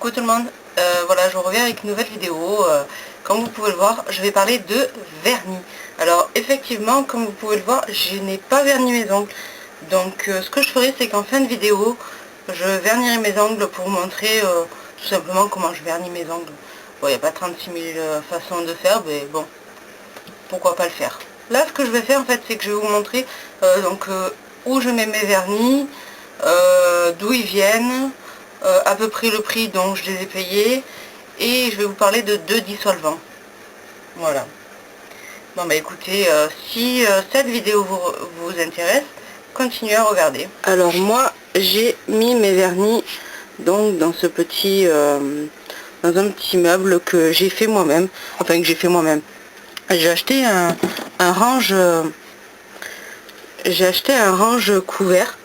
Coucou tout le monde, voilà, je reviens avec une nouvelle vidéo. Comme vous pouvez le voir, je vais parler de vernis. Alors effectivement, comme vous pouvez le voir, je n'ai pas verni mes ongles. Donc ce que je ferai, c'est qu'en fin de vidéo, je vernirai mes ongles pour vous montrer tout simplement comment je vernis mes ongles. Bon, il n'y a pas 36 000 façons de faire, mais bon, pourquoi pas le faire. Là, ce que je vais faire en fait, c'est que je vais vous montrer où je mets mes vernis, d'où ils viennent, à peu près le prix dont je les ai payés, et je vais vous parler de deux dissolvants. Voilà. Bon bah écoutez, si cette vidéo vous intéresse, continuez à regarder. Alors moi, j'ai mis mes vernis donc dans ce petit, dans un petit meuble que j'ai fait moi-même, enfin que j'ai fait moi-même. J'ai acheté un range, couvert,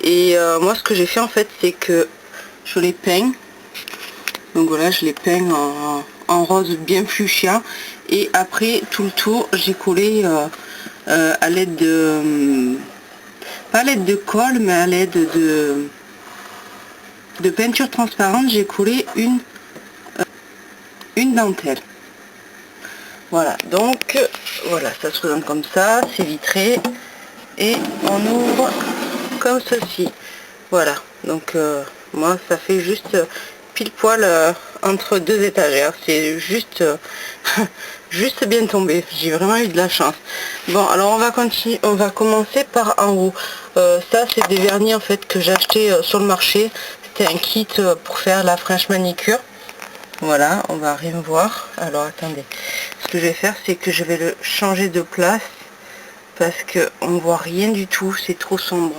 et moi ce que j'ai fait en fait, c'est que je les peins. Donc voilà, je les peins en rose bien fuchsia, et après tout le tour j'ai collé à l'aide de, pas à l'aide de colle, mais à l'aide de peinture transparente, j'ai collé une dentelle. Voilà, donc voilà, ça se présente comme ça, c'est vitré, et on ouvre comme ceci. Voilà, donc moi ça fait juste pile poil entre deux étagères, c'est juste juste bien tombé, j'ai vraiment eu de la chance. Bon, alors on va commencer par en haut. Ça c'est des vernis en fait que j'ai acheté sur le marché, c'était un kit pour faire la French manicure. Voilà, on va rien voir. Alors attendez, ce que je vais faire, c'est que je vais le changer de place parce que on voit rien du tout, c'est trop sombre.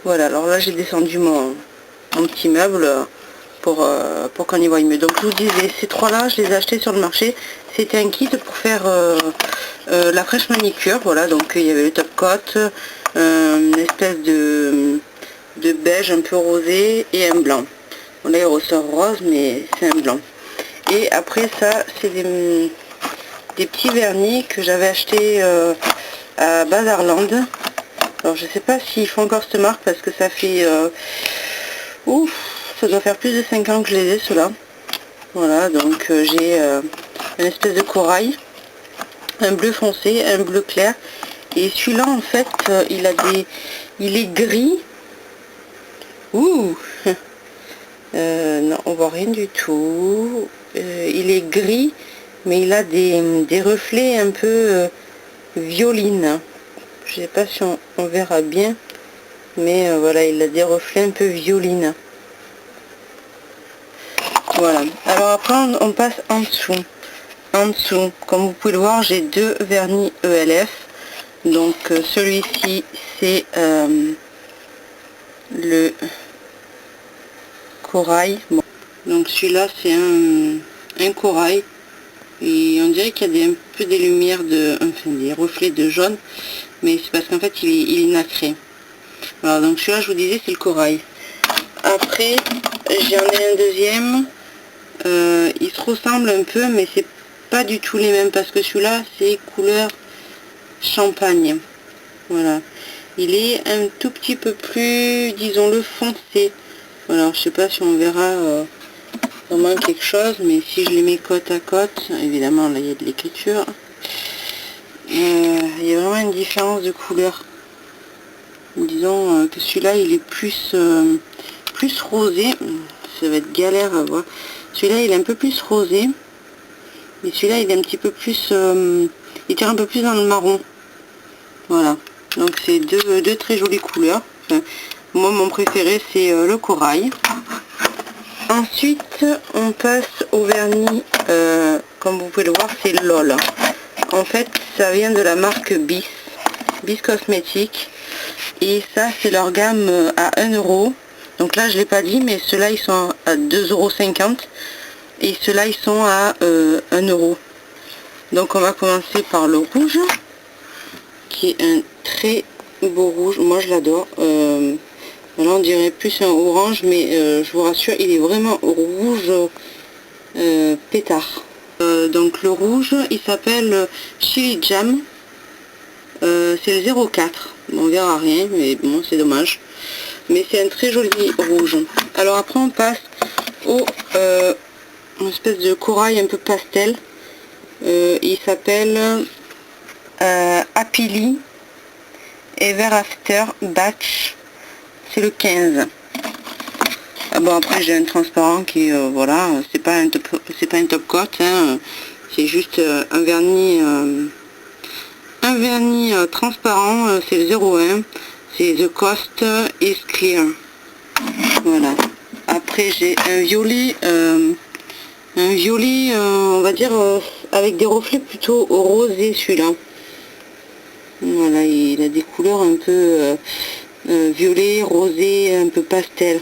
Voilà, alors là j'ai descendu mon petit meuble pour qu'on y voie mieux. Donc je vous disais, ces trois là je les ai achetés sur le marché. C'était un kit pour faire la French manicure. Voilà, donc il y avait le top coat, une espèce de beige un peu rosé et un blanc. Bon, là il ressort rose, mais c'est un blanc. Et après ça, c'est des petits vernis que j'avais achetés à Bazarland. Alors je sais pas s'ils font encore cette marque parce que ça fait ouf, ça doit faire plus de 5 ans que je les ai, ceux-là. Voilà, donc j'ai une espèce de corail, un bleu foncé, un bleu clair, et celui-là en fait il est gris. Ouh non, on voit rien du tout. Il est gris, mais il a des reflets un peu violines. Je sais pas si on verra bien, mais voilà, il a des reflets un peu violines. Voilà, alors après on passe en dessous. En dessous, comme vous pouvez le voir, j'ai deux vernis ELF. Donc celui-ci c'est le corail. Bon. Donc celui-là c'est un corail, et on dirait qu'il y a un peu des lumières enfin des reflets de jaune, mais c'est parce qu'en fait il est nacré. Voilà, donc celui-là je vous disais c'est le corail. Après j'en ai un deuxième, il se ressemble un peu mais c'est pas du tout les mêmes, parce que celui-là c'est couleur champagne. Voilà, il est un tout petit peu plus, disons-le, foncé. Voilà, je sais pas si on verra vraiment quelque chose, mais si je les mets côte à côte, évidemment là il y a de l'écriture, il y a vraiment une différence de couleur. Disons que celui-là il est plus rosé, ça va être galère à voir. Celui-là il est un peu plus rosé, mais celui-là il est un petit peu plus, il tire un peu plus dans le marron. Voilà, donc c'est deux très jolies couleurs. Enfin, moi mon préféré c'est le corail. Ensuite on passe au vernis, comme vous pouvez le voir c'est LOL. En fait ça vient de la marque Bis Cosmétiques, et ça c'est leur gamme à 1 euro. Donc là je l'ai pas dit, mais ceux-là ils sont à 2,50 €, et ceux-là ils sont à 1 euro. Donc on va commencer par le rouge, qui est un très beau rouge, moi je l'adore. Là on dirait plus un orange, mais je vous rassure il est vraiment rouge pétard. Donc le rouge il s'appelle Chili Jam, c'est le 04. On verra rien, mais bon c'est dommage. mais c'est un très joli rouge. Alors après on passe au une espèce de corail un peu pastel. Il s'appelle Happily Ever After Batch, c'est le 15. Ah bon, après j'ai un transparent qui voilà, c'est pas un top coat, hein, c'est juste un vernis transparent, c'est le 01, c'est The Coast is Clear. Voilà. Après j'ai un violet on va dire avec des reflets plutôt rosés, celui-là. Voilà, il a des couleurs un peu violet, rosé, un peu pastel.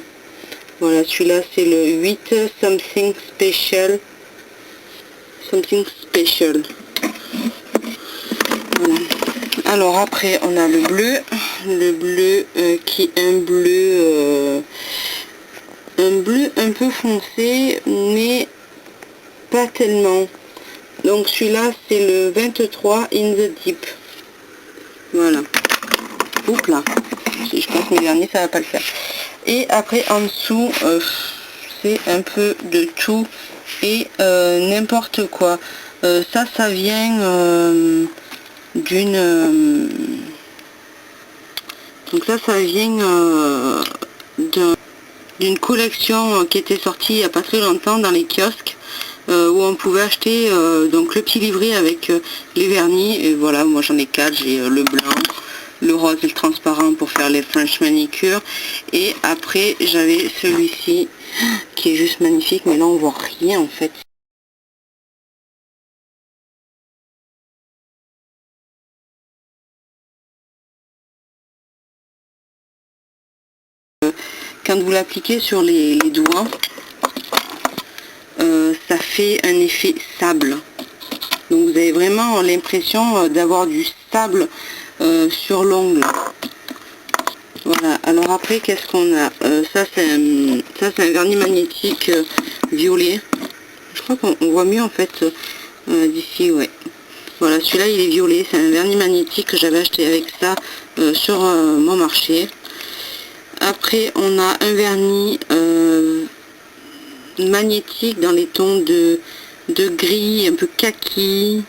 Voilà, celui-là c'est le 8 Something Special. Voilà. Alors après on a le bleu qui est un bleu un peu foncé, mais pas tellement. Donc celui-là c'est le 23 In the Deep. Voilà. Oups là. Je pense que le dernier ça va pas le faire. Et après en dessous c'est un peu de tout et n'importe quoi. Ça vient d'une donc ça vient d'une collection qui était sortie il n'y a pas très longtemps dans les kiosques, où on pouvait acheter donc le petit livret avec les vernis. Et voilà, moi j'en ai 4, j'ai le blanc, le rose et le transparent pour faire les French manicure, et après j'avais celui-ci qui est juste magnifique, mais là on voit rien en fait. Quand vous l'appliquez sur les doigts, ça fait un effet sable. Donc vous avez vraiment l'impression d'avoir du sable sur l'ongle. Voilà, alors après qu'est-ce qu'on a, ça c'est un vernis magnétique violet. Je crois qu'on voit mieux en fait d'ici, ouais. Voilà, celui-là il est violet, c'est un vernis magnétique que j'avais acheté avec ça sur mon marché. Après on a un vernis magnétique dans les tons de gris, un peu kaki.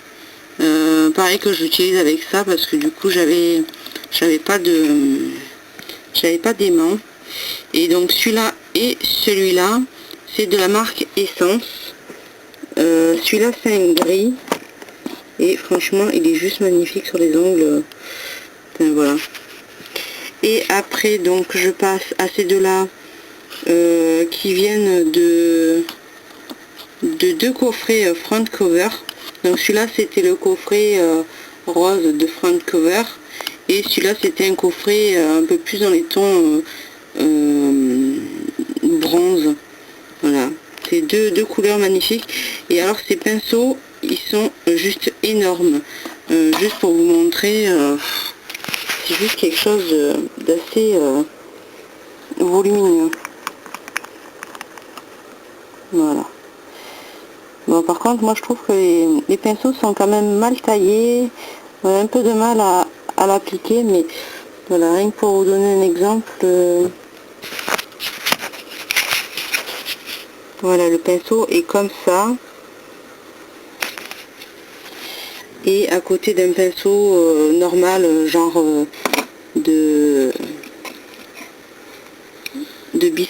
Pareil que j'utilise avec ça parce que du coup j'avais pas d'aimant. Et donc celui-là et celui-là c'est de la marque Essence. Celui-là c'est un gris et franchement il est juste magnifique sur les ongles. Enfin, voilà. Et après donc je passe à ces deux-là qui viennent de deux coffrets front cover. Donc celui-là c'était le coffret rose de front cover, et celui-là c'était un coffret un peu plus dans les tons bronze. Voilà, c'est deux couleurs magnifiques. Et alors ces pinceaux ils sont juste énormes, juste pour vous montrer, c'est juste quelque chose d'assez volumineux. Voilà. Bon, par contre, moi je trouve que les pinceaux sont quand même mal taillés. On a un peu de mal à l'appliquer, mais voilà, rien que pour vous donner un exemple. Voilà, le pinceau est comme ça. Et à côté d'un pinceau normal, genre de bis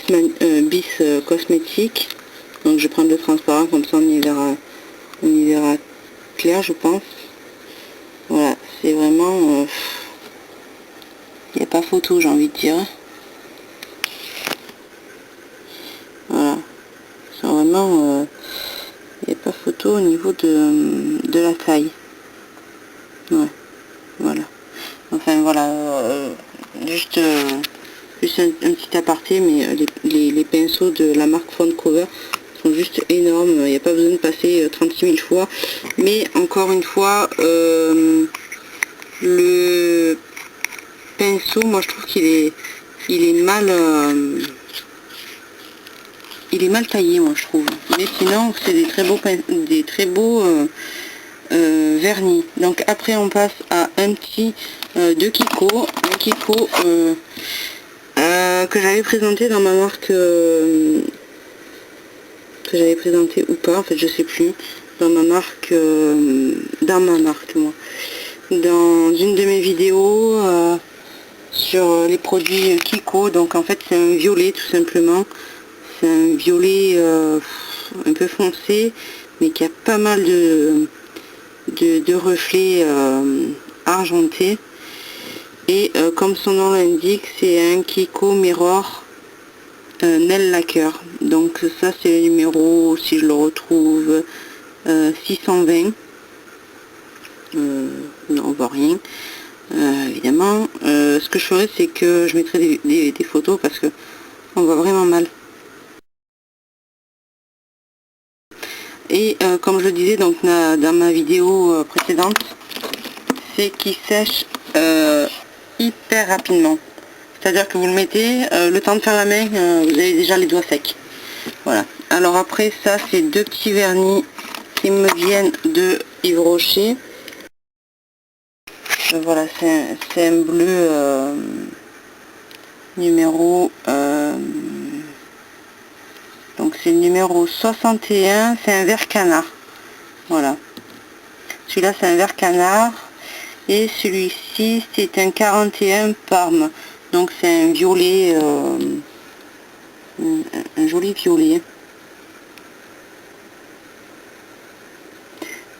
cosmétique. Donc je prends le transparent, comme ça on y verra clair, je pense. Voilà, c'est vraiment... il n'y a pas photo, j'ai envie de dire. Voilà. C'est vraiment... il n'y a pas photo au niveau de la taille. Ouais. Voilà. Enfin voilà. Juste un petit aparté, mais les pinceaux de la marque Front Cover sont juste énormes. Il n'y a pas besoin de passer 36 000 fois. Mais encore une fois, le pinceau, moi je trouve qu'il est mal taillé, moi je trouve. Mais sinon c'est des très beaux vernis. Donc après on passe à un petit de Kiko, un Kiko que j'avais présenté dans ma marque, que j'avais présenté ou pas, en fait je sais plus, dans ma marque, moi, dans une de mes vidéos sur les produits Kiko. Donc en fait c'est un violet tout simplement, c'est un violet un peu foncé, mais qui a pas mal de reflets argentés. Et comme son nom l'indique, c'est un Kiko Mirror Nail Lacquer. Donc ça c'est le numéro, si je le retrouve, 620. Non, on voit rien. Évidemment, ce que je ferai, c'est que je mettrai des photos parce que on voit vraiment mal. Et comme je le disais donc dans ma vidéo précédente, c'est qu'il sèche hyper rapidement. C'est-à-dire que vous le mettez, le temps de faire la main, vous avez déjà les doigts secs. Voilà. Alors après ça, c'est deux petits vernis qui me viennent de Yves Rocher. Voilà, c'est un bleu numéro... donc c'est le numéro 61, c'est un vert canard. Voilà. Celui-là, c'est un vert canard. Et celui-ci, c'est un 41 Parme. Donc c'est un violet, un joli violet.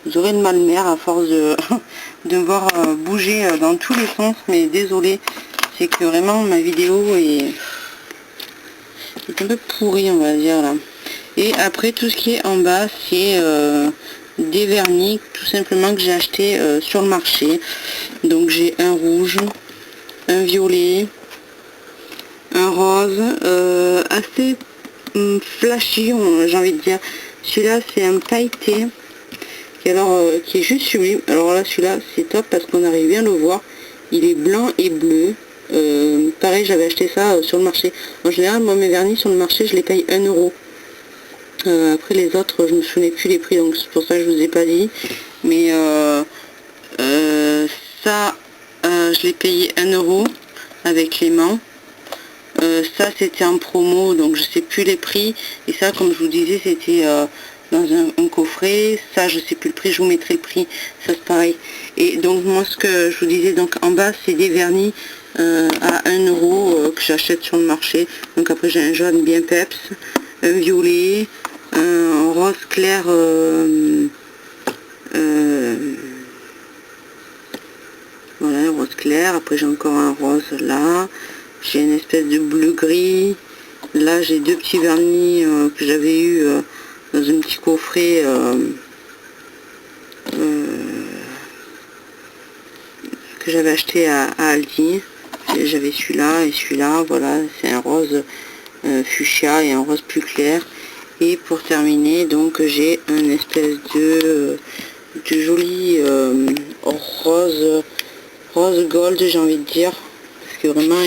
Vous aurez le mal mer à force de, de me voir bouger dans tous les sens, mais désolé, c'est que vraiment ma vidéo est un peu pourrie, on va dire là. Et après tout ce qui est en bas, c'est des vernis tout simplement que j'ai acheté sur le marché. Donc j'ai un rouge, un violet, un rose, assez flashy, j'ai envie de dire. Celui-là c'est un pailleté. Et alors qui est juste sublime. Alors là celui-là c'est top parce qu'on arrive bien à le voir, il est blanc et bleu. Pareil, j'avais acheté ça sur le marché. En général moi mes vernis sur le marché je les paye 1 euro. Après les autres je me souvenais plus les prix, donc c'est pour ça que je vous ai pas dit, mais ça je l'ai payé 1 euro avec l'aimant. Ça c'était en promo, donc je sais plus les prix, et ça comme je vous disais c'était dans un coffret. Ça je sais plus le prix, je vous mettrai le prix, ça c'est pareil. Et donc moi ce que je vous disais, donc en bas c'est des vernis à 1 euro que j'achète sur le marché. Donc après j'ai un jaune bien peps, un violet, un rose clair voilà, un rose clair. Après j'ai encore un rose là, j'ai une espèce de bleu gris. Là j'ai deux petits vernis que j'avais eu dans un petit coffret que j'avais acheté à Aldi. J'avais celui-là et celui-là, voilà, c'est un rose fuchsia et un rose plus clair. Et pour terminer, donc j'ai un espèce de joli rose gold, j'ai envie de dire, parce que vraiment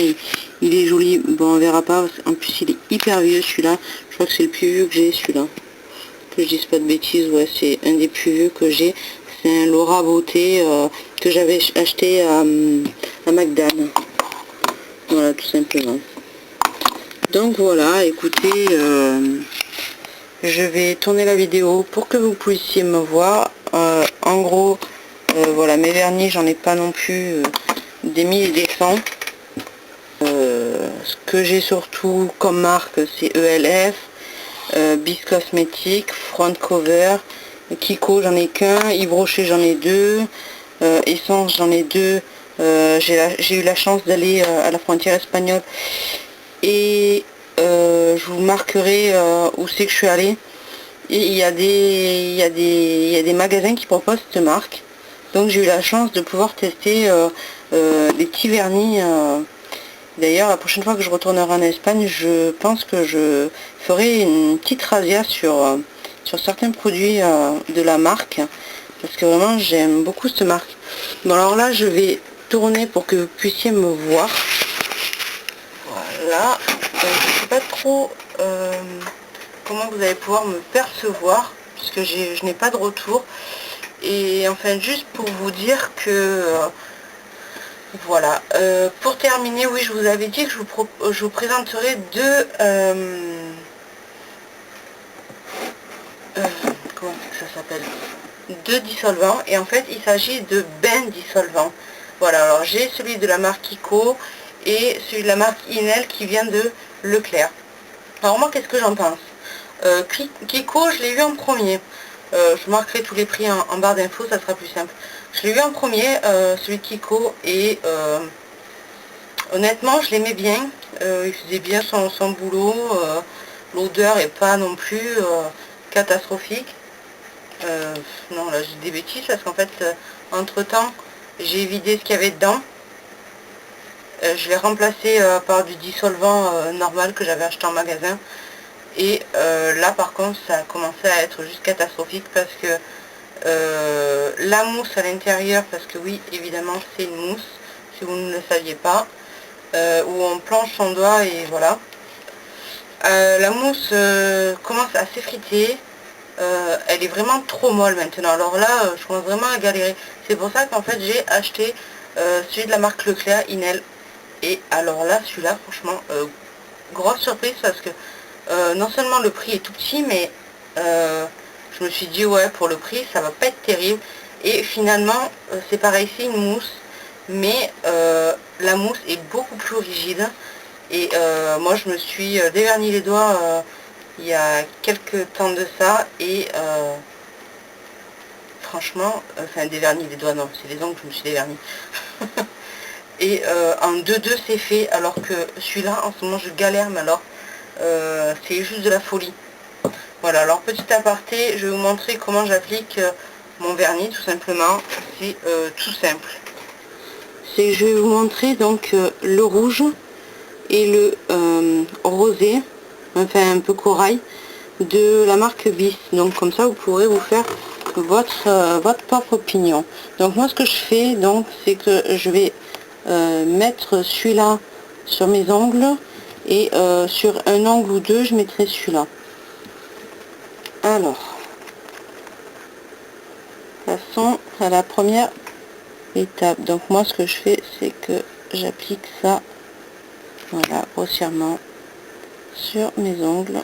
il est joli. Bon, on verra pas, en plus il est hyper vieux celui-là, je crois que c'est le plus vieux que j'ai, celui-là, que je dise pas de bêtises. Ouais, c'est un des plus vieux que j'ai. C'est un Laura Beauté que j'avais acheté à McDan. Voilà, tout simplement. Donc voilà, écoutez, je vais tourner la vidéo pour que vous puissiez me voir. En gros, voilà, mes vernis, j'en ai pas non plus des 1000 et des 100. Ce que j'ai surtout comme marque, c'est ELF, Bis Cosmétique, Front Cover, Kiko, j'en ai qu'un, Yves Rocher, j'en ai deux, Essence, j'en ai deux. J'ai eu la chance d'aller à la frontière espagnole et je vous marquerai où c'est que je suis allée. Et il y a des magasins qui proposent cette marque. Donc j'ai eu la chance de pouvoir tester des petits vernis. D'ailleurs, la prochaine fois que je retournerai en Espagne, je pense que je ferai une petite razzia sur certains produits de la marque. Parce que vraiment, j'aime beaucoup cette marque. Bon, alors là, je vais tourner pour que vous puissiez me voir. Voilà. Je ne sais pas trop comment vous allez pouvoir me percevoir, puisque je n'ai pas de retour. Et enfin, juste pour vous dire que Voilà, pour terminer, oui, je vous avais dit que je vous présenterai deux, comment ça s'appelle, deux dissolvants, et en fait il s'agit de bains dissolvants. Voilà, alors j'ai celui de la marque Kiko et celui de la marque Inel qui vient de Leclerc. Alors moi, qu'est-ce que j'en pense? Kiko, je l'ai eu en premier. Je marquerai tous les prix en barre d'infos, ça sera plus simple. Je l'ai eu en premier, celui de Kiko, et honnêtement, je l'aimais bien. Il faisait bien son boulot. L'odeur est pas non plus catastrophique. Non, là, j'ai des bêtises parce qu'en fait, entre-temps, j'ai vidé ce qu'il y avait dedans. Je l'ai remplacé par du dissolvant normal que j'avais acheté en magasin. Et là, par contre, ça a commencé à être juste catastrophique parce que la mousse à l'intérieur, parce que oui, évidemment, c'est une mousse, si vous ne le saviez pas, où on plonge son doigt et voilà. La mousse commence à s'effriter. Elle est vraiment trop molle maintenant. Alors là, je commence vraiment à galérer. C'est pour ça qu'en fait, j'ai acheté celui de la marque Leclerc, Inel. Et alors là, celui-là, franchement, grosse surprise parce que non seulement le prix est tout petit, mais je me suis dit, ouais, pour le prix, ça va pas être terrible. Et finalement, c'est pareil, c'est une mousse, mais la mousse est beaucoup plus rigide. Et moi, je me suis déverni les doigts il y a quelques temps de ça, et franchement, enfin déverni les doigts, non, c'est les ongles que je me suis déverni. Et en 2-2 c'est fait, alors que celui-là, en ce moment, je galère, mais alors, c'est juste de la folie. Voilà, alors petit aparté, je vais vous montrer comment j'applique mon vernis, tout simplement. C'est tout simple. Je vais vous montrer donc le rouge et le rosé, enfin un peu corail, de la marque Bis. Donc comme ça, vous pourrez vous faire votre propre opinion. Donc moi, ce que je fais, donc, c'est que je vais mettre celui-là sur mes ongles, et sur un ongle ou deux, je mettrai celui-là. Alors, passons à la première étape. Donc moi, ce que je fais, c'est que j'applique ça, voilà, grossièrement sur mes ongles.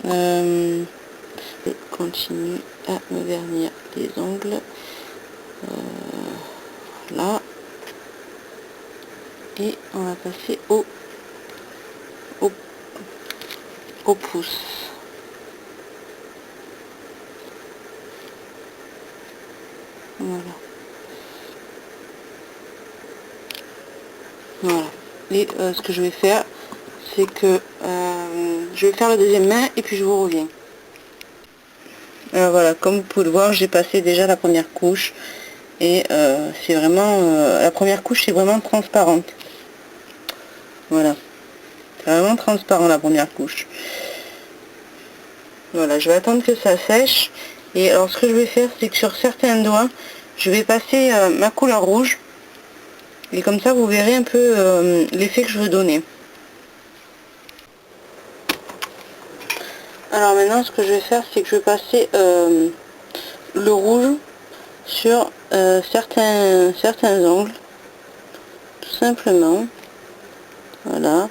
Je continue à me vernir les ongles, là, et on va passer au pouce. Voilà. Voilà. Et ce que je vais faire, c'est que je vais faire la deuxième main et puis je vous reviens. Alors voilà, comme vous pouvez le voir, j'ai passé déjà la première couche, et c'est vraiment la première couche, c'est vraiment transparente. Voilà, c'est vraiment transparent la première couche. Voilà, je vais attendre que ça sèche, et alors ce que je vais faire, c'est que sur certains doigts, je vais passer ma couleur rouge, et comme ça vous verrez un peu l'effet que je veux donner. Alors maintenant, ce que je vais faire, c'est que je vais passer le rouge sur certains ongles, tout simplement, voilà,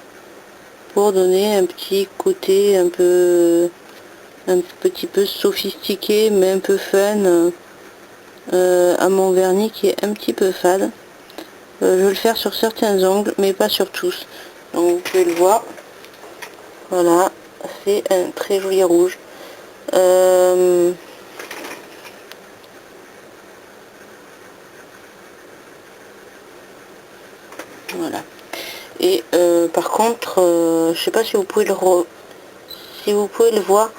pour donner un petit côté un petit peu sophistiqué, mais un peu fun à mon vernis qui est un petit peu fade. Je vais le faire sur certains ongles, mais pas sur tous. Donc vous pouvez le voir, voilà, c'est un très joli rouge. Voilà. Et par contre, je sais pas si vous pouvez le voir,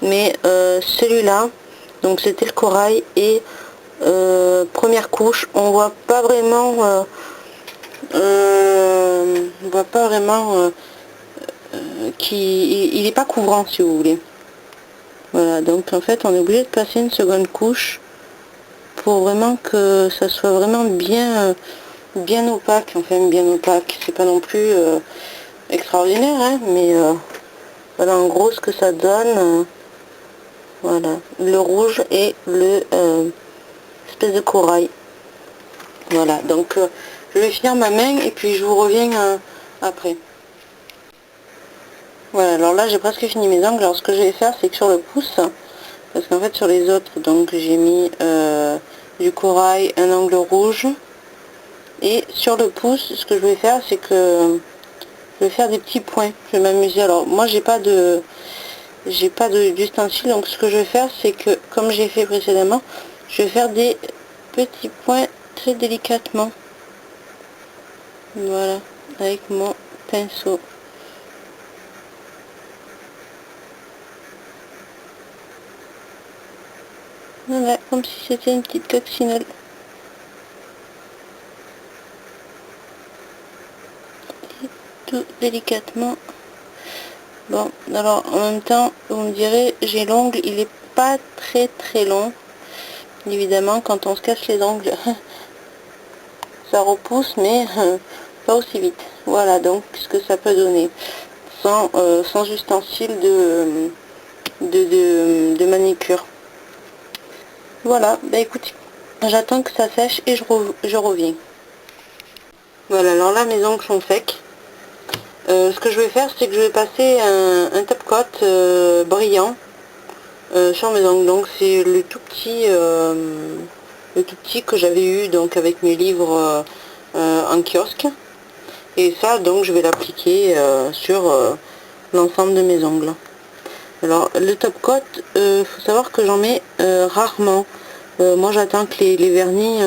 mais celui-là, donc c'était le corail, et première couche, on voit pas vraiment qu'il est pas couvrant, si vous voulez. Voilà, donc en fait on est obligé de passer une seconde couche pour vraiment que ça soit vraiment bien bien opaque, enfin bien opaque, c'est pas non plus extraordinaire, hein, mais voilà en gros ce que ça donne. Voilà, le rouge et le espèce de corail. Voilà, donc je vais finir ma main et puis je vous reviens après. Voilà, alors là j'ai presque fini mes ongles. Alors ce que je vais faire, c'est que sur le pouce, parce qu'en fait sur les autres, donc j'ai mis du corail, un angle rouge, et sur le pouce, ce que je vais faire, c'est que je vais faire des petits points. Je vais m'amuser. Alors moi j'ai pas d'ustensile, donc ce que je vais faire, c'est que comme j'ai fait précédemment, je vais faire des petits points très délicatement. Voilà, avec mon pinceau. Voilà, comme si c'était une petite coccinelle. Et tout délicatement. Bon, alors en même temps, vous me direz, j'ai l'ongle, il est pas très long. Évidemment, quand on se casse les ongles, ça repousse, mais pas aussi vite. Voilà donc ce que ça peut donner. Sans ustensile de manicure. Voilà, bah écoutez, j'attends que ça sèche et je reviens. Voilà, alors là mes ongles sont secs. Ce que je vais faire, c'est que je vais passer un top coat brillant sur mes ongles. Donc c'est le tout petit que j'avais eu donc avec mes livres en kiosque. Et ça, donc je vais l'appliquer sur l'ensemble de mes ongles. Alors le top coat, faut savoir que j'en mets rarement. Moi j'attends que les vernis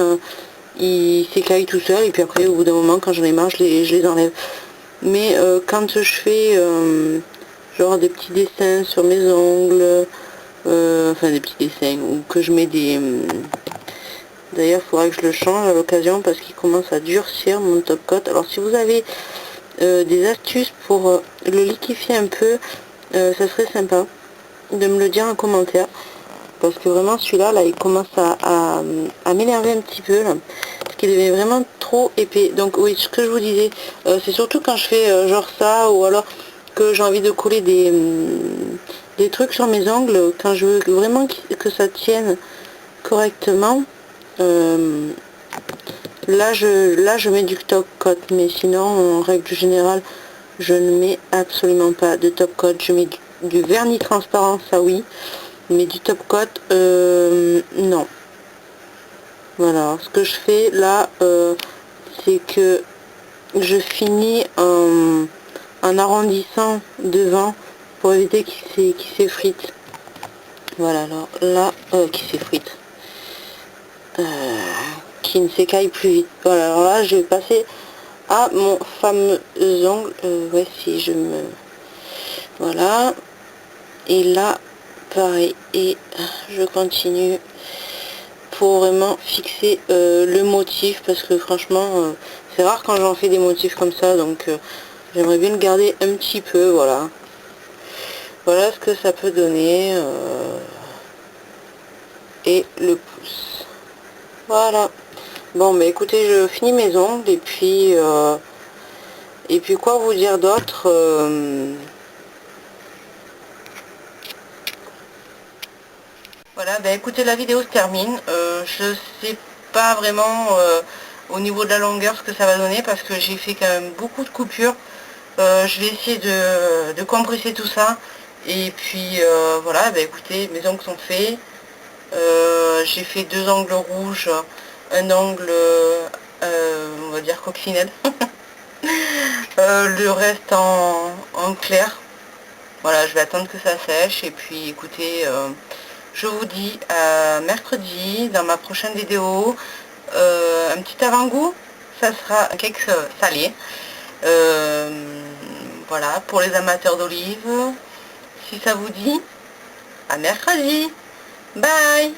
ils s'écaillent tout seuls, et puis après au bout d'un moment, quand j'en ai marre, je les enlève. Mais quand je fais genre des petits dessins sur mes ongles, enfin des petits dessins, ou que je mets des... D'ailleurs il faudrait que je le change à l'occasion parce qu'il commence à durcir mon top coat. Alors si vous avez des astuces pour le liquéfier un peu, ça serait sympa de me le dire en commentaire, parce que vraiment celui-là là il commence à m'énerver un petit peu là, parce qu'il devient vraiment trop épais. Donc oui, ce que je vous disais, c'est surtout quand je fais genre ça, ou alors que j'ai envie de coller des trucs sur mes ongles, quand je veux vraiment que ça tienne correctement, là je mets du top coat. Mais sinon en règle générale je ne mets absolument pas de top coat. Je mets du vernis transparent, ça oui, mais du top coat non. Voilà, ce que je fais là, c'est que je finis en arrondissant devant pour éviter qu'il s'effrite. Voilà, alors là, qui s'effrite, qui ne s'écaille plus vite. Voilà, alors là je vais passer à mon fameux ongle. Ouais, si je me... Voilà, et là pareil, et je continue pour vraiment fixer le motif, parce que franchement c'est rare quand j'en fais des motifs comme ça, donc j'aimerais bien le garder un petit peu. Voilà, voilà ce que ça peut donner, et le pouce. Voilà, bon bah écoutez, je finis mes ongles, et puis quoi vous dire d'autre, voilà, bah écoutez, la vidéo se termine. Je sais pas vraiment au niveau de la longueur ce que ça va donner, parce que j'ai fait quand même beaucoup de coupures. Je vais essayer de compresser tout ça. Et puis voilà, bah écoutez, mes ongles sont faits. J'ai fait 2 angles rouges, un angle, on va dire coccinelle. Le reste en clair. Voilà, je vais attendre que ça sèche, et puis écoutez, je vous dis à mercredi dans ma prochaine vidéo. Un petit avant-goût, ça sera un cake salé. Voilà, pour les amateurs d'olives. Si ça vous dit, à mercredi. Bye!